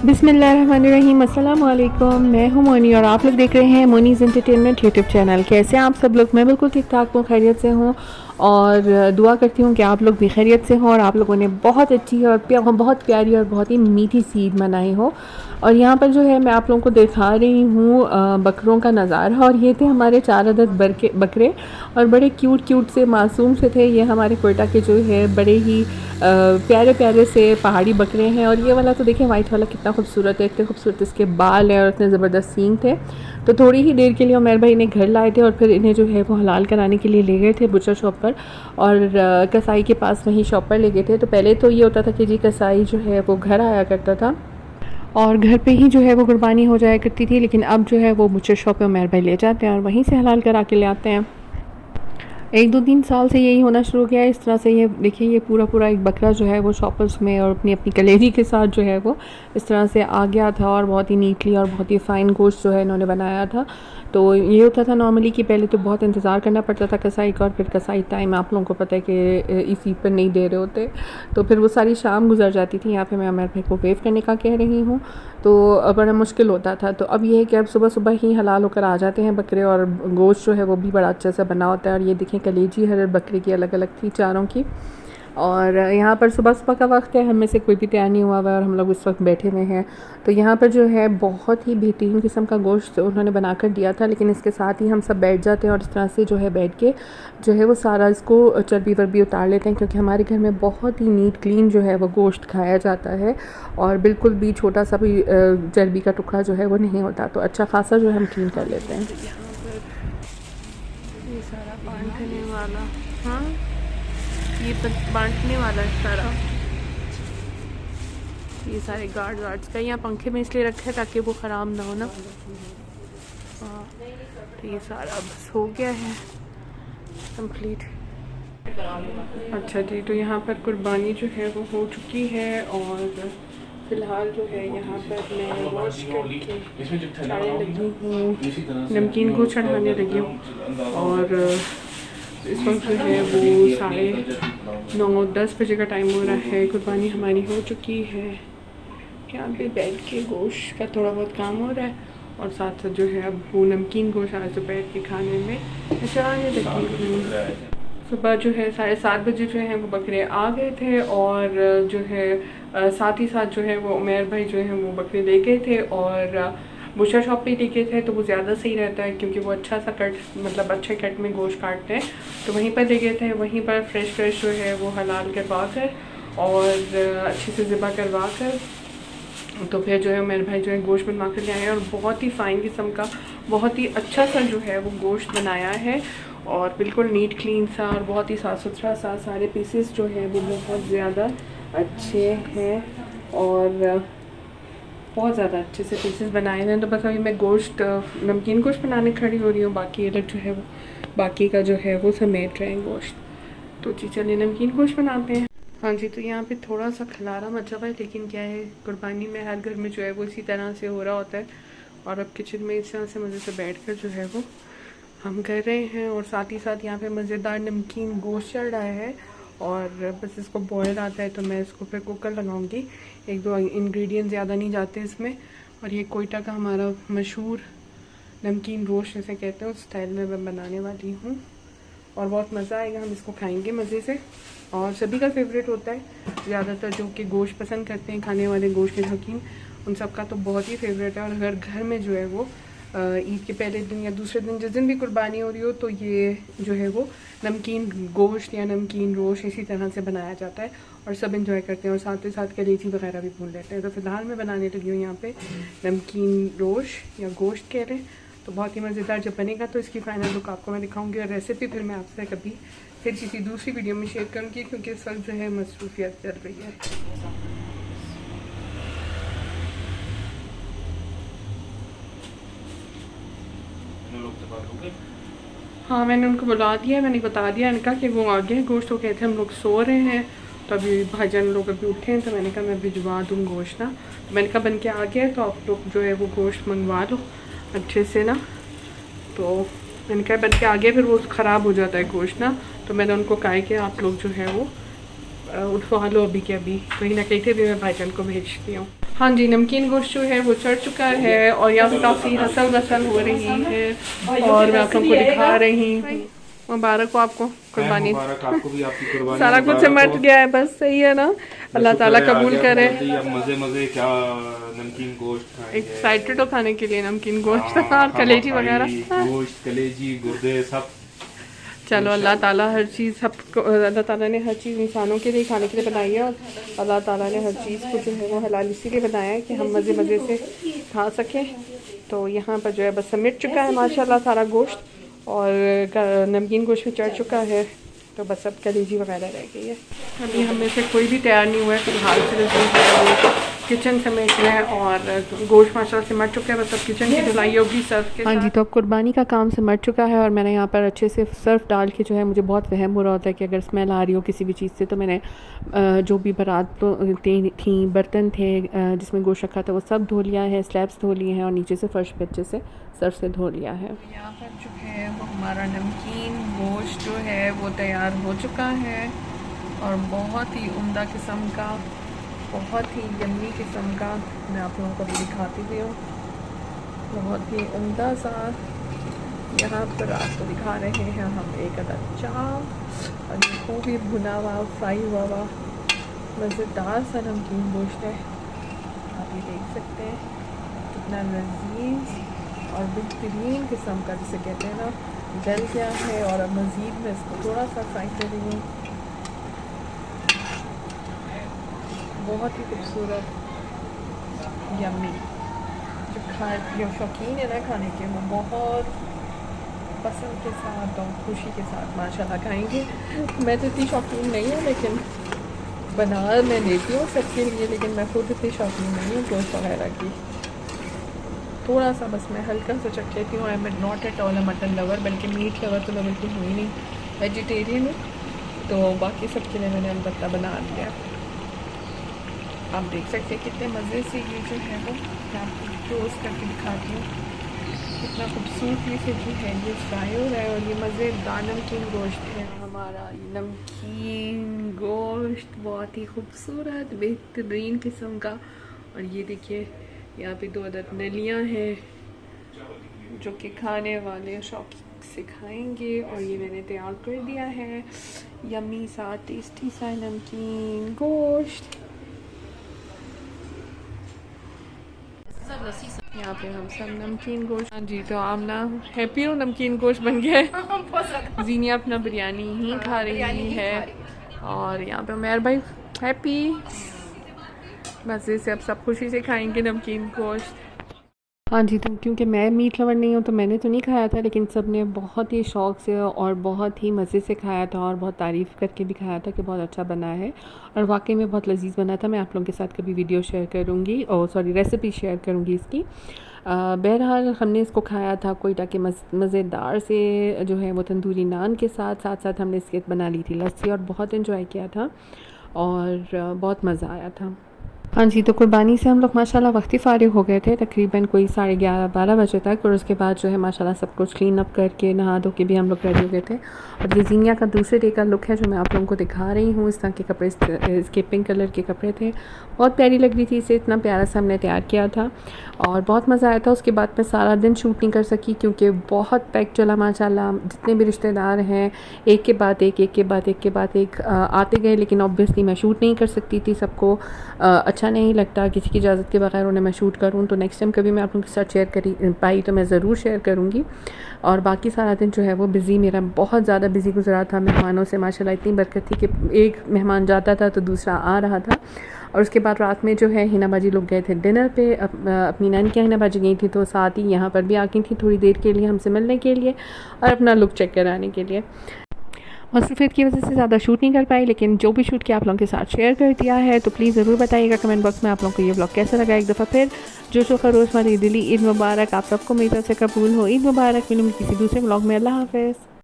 बिस्मिल्लाहिर्रहमानिर्रहीम, अस्सलाम वालेकुम। मैं हूं मोनी और आप लोग देख रहे हैं मोनीज़ एंटरटेनमेंट यूट्यूब चैनल। कैसे हैं आप सब लोग? मैं बिल्कुल ठीक ठाक हूँ, खैरियत से हूँ और दुआ करती हूँ कि आप लोग भी खैरियत से हों और आप लोगों ने बहुत अच्छी और बहुत प्यारी और बहुत ही मीठी सी ईद मनाई हो। और यहाँ पर जो है मैं आप लोगों को दिखा रही हूँ बकरों का नज़ारा। और ये थे हमारे 4 अदद बकरे और बड़े क्यूट क्यूट से मासूम से थे। ये हमारे कोयटा के जो है बड़े ही प्यारे प्यारे से पहाड़ी बकरे हैं। और ये वाला तो देखें, वाइट वाला कितना खूबसूरत है, इतने खूबसूरत इसके बाल हैं और इतने ज़बरदस्त सींग थे। तो थोड़ी ही देर के लिए उमर भाई इन्हें घर लाए थे और फिर इन्हें जो है वो हलाल कराने के लिए ले गए थे बुचर शॉप पर और कसाई के पास वहीं शॉप पर ले गए थे। तो पहले तो ये होता था कि जी कसाई जो है वो घर आया करता था और घर पे ही जो है वो कुर्बानी हो जाया करती थी, लेकिन अब जो है वो बुचर शॉप पे उमर भाई ले जाते हैं और वहीं से हलाल करा के ले आते हैं। 1-2-3 साल से यही होना शुरू हो गया है। इस तरह से ये देखिए, ये पूरा एक बकरा जो है वो शॉपर्स में और अपनी कलेजी के साथ जो है वो इस तरह से आ गया था और बहुत ही नीटली और बहुत ही फ़ाइन गोश्त जो है इन्होंने बनाया था। तो ये होता था नॉर्मली कि पहले तो बहुत इंतज़ार करना पड़ता था कसाई का और फिर कसाई टाइम आप लोगों को पता है कि इस ईद पर नहीं दे रहे होते, तो फिर वो सारी शाम गुजर जाती थी। यहाँ पे मैं उमर भाई को वेव करने का कह रही हूँ, तो बड़ा मुश्किल होता था। तो अब ये है कि अब सुबह सुबह ही हलाल होकर आ जाते हैं बकरे और गोश्त जो है वो भी बड़ा अच्छा सा बना होता है। और ये देखें कलेजी हर बकरे की अलग अलग थी, चारों की। और यहाँ पर सुबह सुबह का वक्त है, हम में से कोई भी तैयार नहीं हुआ हुआ है और हम लोग इस वक्त बैठे हुए हैं। तो यहाँ पर जो है बहुत ही बेहतरीन किस्म का गोश्त उन्होंने बना कर दिया था, लेकिन इसके साथ ही हम सब बैठ जाते हैं और इस तरह से जो है बैठ के जो है वो सारा इसको चर्बी वर्बी उतार लेते हैं, क्योंकि हमारे घर में बहुत ही नीट क्लीन जो है वो गोश्त खाया जाता है और बिल्कुल भी छोटा सा भी चर्बी का टुकड़ा जो है वो नहीं होता। तो अच्छा खासा जो है हम क्लीन कर लेते हैं। ये सारा बांटने वाला, हाँ ये बांटने वाला है सारा। ये सारे गार्ड्स का यहाँ पंखे में इसलिए रखे हैं ताकि वो ख़राब ना हो ना। हाँ, तो ये सारा बस हो गया है कंप्लीट। अच्छा जी, तो यहाँ पर कुर्बानी जो है वो हो चुकी है और फ़िलहाल जो है यहाँ पर मैं वॉश करके चढ़ाने लगी हूँ, नमकीन को चढ़ाने लगी हूँ। और इस वक्त जो है वो 9:30 बजे का टाइम हो रहा है। कुर्बानी हमारी हो चुकी है। यहाँ पे बैठ के गोश्त का थोड़ा बहुत काम हो रहा है और साथ साथ जो है अब वो नमकीन गोश्त आज दोपहर के खाने में चढ़ाने लगी हूँ। सुबह जो है 7:30 बजे जो है वो बकरे आ गए थे और जो है साथ ही साथ जो है वो उमर भाई जो है वो बकरे ले गए थे और बुशर शॉप पे लेके थे। तो वो ज़्यादा सही रहता है क्योंकि वो अच्छा सा कट, मतलब अच्छे कट में गोश्त काटते हैं। तो वहीं पर ले गए थे, वहीं पर फ्रेश जो है वो हलाल करवा कर और अच्छे से ज़िबा करवा कर तो फिर जो है मेरे भाई जो है गोश्त बनवा कर ले आए और बहुत ही फ़ाइन किस्म का, बहुत ही अच्छा सा जो है वो गोश्त बनाया है और बिल्कुल नीट क्लीन सा और बहुत ही साफ़ सुथरा सा। सारे पीसेस जो है वो बहुत ज़्यादा अच्छे हैं और बहुत ज़्यादा अच्छे से पीसेस बनाए हैं। तो बस अभी मैं गोश्त, नमकीन गोश्त बनाने खड़ी हो रही हूँ, बाकी अलग जो है वो बाकी का जो है वो समेट रहे हैं गोश्त। तो जी चलिए नमकीन गोश्त बनाते हैं। हाँ जी, तो यहाँ पे थोड़ा सा खलारा मचा हुआ है, लेकिन क्या है कुर्बानी में हर घर में जो है वो इसी तरह से हो रहा होता है। और अब किचन में इस तरह से मज़े से बैठ कर जो है वो हम कर रहे हैं और साथ ही साथ यहाँ पे मज़ेदार नमकीन गोश्त चल रहा है और बस इसको बॉयल आता है तो मैं इसको फिर कुकर लगाऊंगी। 1-2 इंग्रेडिएंट ज़्यादा नहीं जाते इसमें। और ये कोयटा का हमारा मशहूर नमकीन गोश्त जैसे कहते हैं उस स्टाइल में मैं बनाने वाली हूँ और बहुत मज़ा आएगा, हम इसको खाएंगे मज़े से। और सभी का फेवरेट होता है, ज़्यादातर जो कि गोश्त पसंद करते हैं खाने वाले, गोश्त के शौकीन, उन सब का तो बहुत ही फेवरेट है। और अगर घर में जो है वो ईद के पहले दिन या दूसरे दिन, जिस दिन भी कुर्बानी हो रही हो, तो ये जो है वो नमकीन गोश्त या नमकीन रोश इसी तरह से बनाया जाता है और सब इंजॉय करते हैं और साथ ही साथ कलेजी वगैरह भी भून लेते हैं। तो फिलहाल मैं बनाने लगी हूँ यहाँ पे नमकीन रोश या गोश्त कह रहे हैं। तो बहुत ही मज़ेदार जब बनेगा तो इसकी फ़ाइनल लुक आपको मैं दिखाऊंगी और रेसिपी फिर मैं आपसे कभी फिर किसी दूसरी वीडियो में शेयर करूँगी, क्योंकि इस वक्त जो है मसरूफियत चल रही है। हाँ, मैंने उनको बुला दिया, मैंने बता दिया इनका कि वो आ गए गोश्त। तो कहते हैं हम लोग सो रहे हैं, तो अभी भाईजान लोग अभी उठे हैं, तो मैंने कहा मैं भिजवा दूँ गोश्त ना। तो मैंने कहा बन के आ गया है तो आप लोग जो है वो गोश्त मंगवा लो अच्छे से ना। तो मैंने कहा बन के आ गया, फिर वो ख़राब हो जाता है गोश्त ना। तो मैंने उनको कहा कि आप लोग जो है वो उठवा लो अभी के अभी, कहीं ना कहीं थे भी मैं भाईजान को भेजती हूँ। हाँ जी, नमकीन गोश्त जो है वो चढ़ चुका है और यहाँ पे काफ़ी हसल वसल हो रही है और मैं आप लोगों को दिखा रही हूँ। मुबारक हो आपको कुर्बानी, सारा कुछ सिमट गया है, बस सही है ना। अल्लाह ताला कबूल करे। मजे मजे क्या नमकीन गोश्त, एक्साइटेड हो खाने के लिए नमकीन गोश्त और कलेजी वगैरह, गोश्त कलेजी गुर्दे सब। चलो अल्लाह ताला हर चीज़ सबको, अल्लाह ताला ने हर चीज़ इंसानों के लिए खाने के लिए बनाई है और अल्लाह ताला ने हर चीज़ को जो है वो हलाल इसीलिए बनाया है कि हम मज़े मज़े से खा सकें। तो यहाँ पर जो है बस मिट चुका है माशाल्लाह सारा गोश्त और नमकीन गोश्त में चढ़ चुका है। तो बस अब कलेजी वगैरह रह गई है। अभी हम में से कोई भी तैयार नहीं हुआ है फिलहाल, सिर्फ जो है वो किचन समेट रहे हैं और गोश्त माशाल्लाह से मर चुका है, बस अब किचन की धुलाई होगी सर्फ के। हाँ जी, तो अब कुर्बानी का काम से मर चुका है और मैंने यहाँ पर अच्छे से सर्फ डाल के जो है, मुझे बहुत वहम हो रहा होता है कि अगर स्मेल आ रही हो किसी भी चीज़ से, तो मैंने जो भी बारात थी बर्तन थे जिसमें गोश्त रखा था वो सब धो लिया है, स्लैब्स धो लिए हैं और नीचे से फर्श पे अच्छे से सर्फ से धो लिया है। यहाँ पर जो है वो हमारा नमकीन गोश्त जो है वो तैयार हो चुका है और बहुत ही उम्दा किस्म का, बहुत ही यम्मी किस्म का, मैं आप लोगों को भी दिखाती हुई हूँ, बहुत ही उम्दा सा। यहाँ पर आपको दिखा रहे हैं हम एक अदद चाव और ये खूब ही भुना हुआ फ्राई हुआ हुआ मज़ेदार सा नमकीन गोश्त है। आप ये देख सकते हैं कितना लजीज और बेहतरीन किस्म का, जिसे कहते हैं ना, गल गया है। और अब मज़ीद मैं इसको थोड़ा सा फ्राई कर रही हूँ। बहुत ही खूबसूरत यम्मी, जो शौकीन है ना खाने के, वो बहुत पसंद के साथ और खुशी के साथ माशाल्लाह खाएंगे। मैं तो इतनी शौकीन नहीं हूँ, लेकिन बना मैं लेती हूँ सबके लिए, लेकिन मैं खुद इतनी शौकीन नहीं हूँ गोश्त वगैरह की। थोड़ा सा बस मैं हल्का सा चख लेती हूँ। I am not at all a mutton lover, बल्कि मीट लवर तो मैं बिल्कुल हुई नहीं, वेजिटेरियन हूँ। तो बाकी सबके लिए मैंने अलबत्ता बना दिया। आप देख सकते हैं कितने मज़े से ये जो है वो, मैं आपको टोस्ट करके दिखाती हूँ, कितना खूबसूरती से जो है ये फ्राई हो रहा है और ये मज़ेदार नमकीन गोश्त है। हमारा नमकीन गोश्त बहुत ही खूबसूरत बेहतरीन किस्म का। और ये देखिए यहाँ पे 2 अदद नलियाँ हैं जो कि खाने वाले शौक से खाएंगे। और ये मैंने तैयार कर दिया है यम्मी सा टेस्टी सा नमकीन गोश्त। यहाँ पे हम सब नमकीन गोश्त, हाँ जी, तो आमना हैप्पी हो, नमकीन गोश्त बन गया है। जीनिया अपना बिरयानी ही खा रही है और यहाँ पे उमैर भाई हैप्पी, मज़े से अब सब खुशी से खाएंगे नमकीन गोश्त। हाँ जी, तो क्योंकि मैं मीट लवर नहीं हूँ तो मैंने तो नहीं खाया था, लेकिन सब ने बहुत ही शौक़ से और बहुत ही मज़े से खाया था और बहुत तारीफ़ करके भी खाया था कि बहुत अच्छा बना है और वाकई में बहुत लजीज बना था। मैं आप लोगों के साथ कभी वीडियो शेयर करूँगी और रेसिपी शेयर करूँगी इसकी। बहरहाल हमने इसको खाया था कोयटा के मज़ेदार से जो है वो तंदूरी नान के साथ हमने इसके बना ली थी लस्सी और बहुत इन्जॉय किया था और बहुत मज़ा आया था। हाँ जी, तो कुर्बानी से हम लोग माशाल्लाह वक्ती फ़ारिग हो गए थे तकरीबन कोई 11:30-12 बजे तक और उसके बाद जो है माशाल्लाह सब कुछ क्लीन अप करके नहा धो के भी हम लोग रेडी हो गए थे। और ये जीनिया का दूसरे डे का लुक है जो मैं आप लोगों को दिखा रही हूँ। इस तरह के कपड़े, इसके पिंक कलर के कपड़े थे, बहुत प्यारी लग रही थी, इसे इतना प्यारा सा हमने तैयार किया था और बहुत मज़ा आया था। उसके बाद मैं सारा दिन शूट नहीं कर सकी क्योंकि बहुत पैक चला माशाल्लाह। जितने भी रिश्तेदार हैं एक के बाद एक आते गए, लेकिन ऑब्वियसली मैं शूट नहीं कर सकती थी, सबको अच्छा नहीं लगता किसी की इजाज़त के बगैर उन्हें मैं शूट करूँ। तो नेक्स्ट टाइम कभी मैं आप लोगों के साथ शेयर पाई तो मैं ज़रूर शेयर करूँगी। और बाकी सारा दिन जो है वो बिज़ी, मेरा बहुत ज़्यादा बिज़ी गुजरा था। मेहमानों से माशाल्लाह इतनी बरकत थी कि एक मेहमान जाता था तो दूसरा आ रहा था। और उसके बाद रात में जो है हिना बाजी लोग गए थे डिनर पे, अपनी नानी की हिना बाजी गई थी, तो साथ ही यहाँ पर भी आ गई थी थोड़ी देर के लिए हमसे मिलने के लिए और अपना लुक चेक कराने के लिए। मसरूफियत की वजह से ज़्यादा शूट नहीं कर पाई, लेकिन जो भी शूट किया आप लोगों के साथ शेयर कर दिया है। तो प्लीज़ ज़रूर बताइएगा कमेंट बॉक्स में आप लोगों को ये व्लॉग कैसा लगा। एक दफ़ा फिर जोशो खरोश वाली दिली ईद मुबारक आप सबको मेरी तरफ से कबूल हो। ईद मुबारक। मिलूंगी किसी दूसरे व्लॉग में। अल्लाह हाफ़िज़।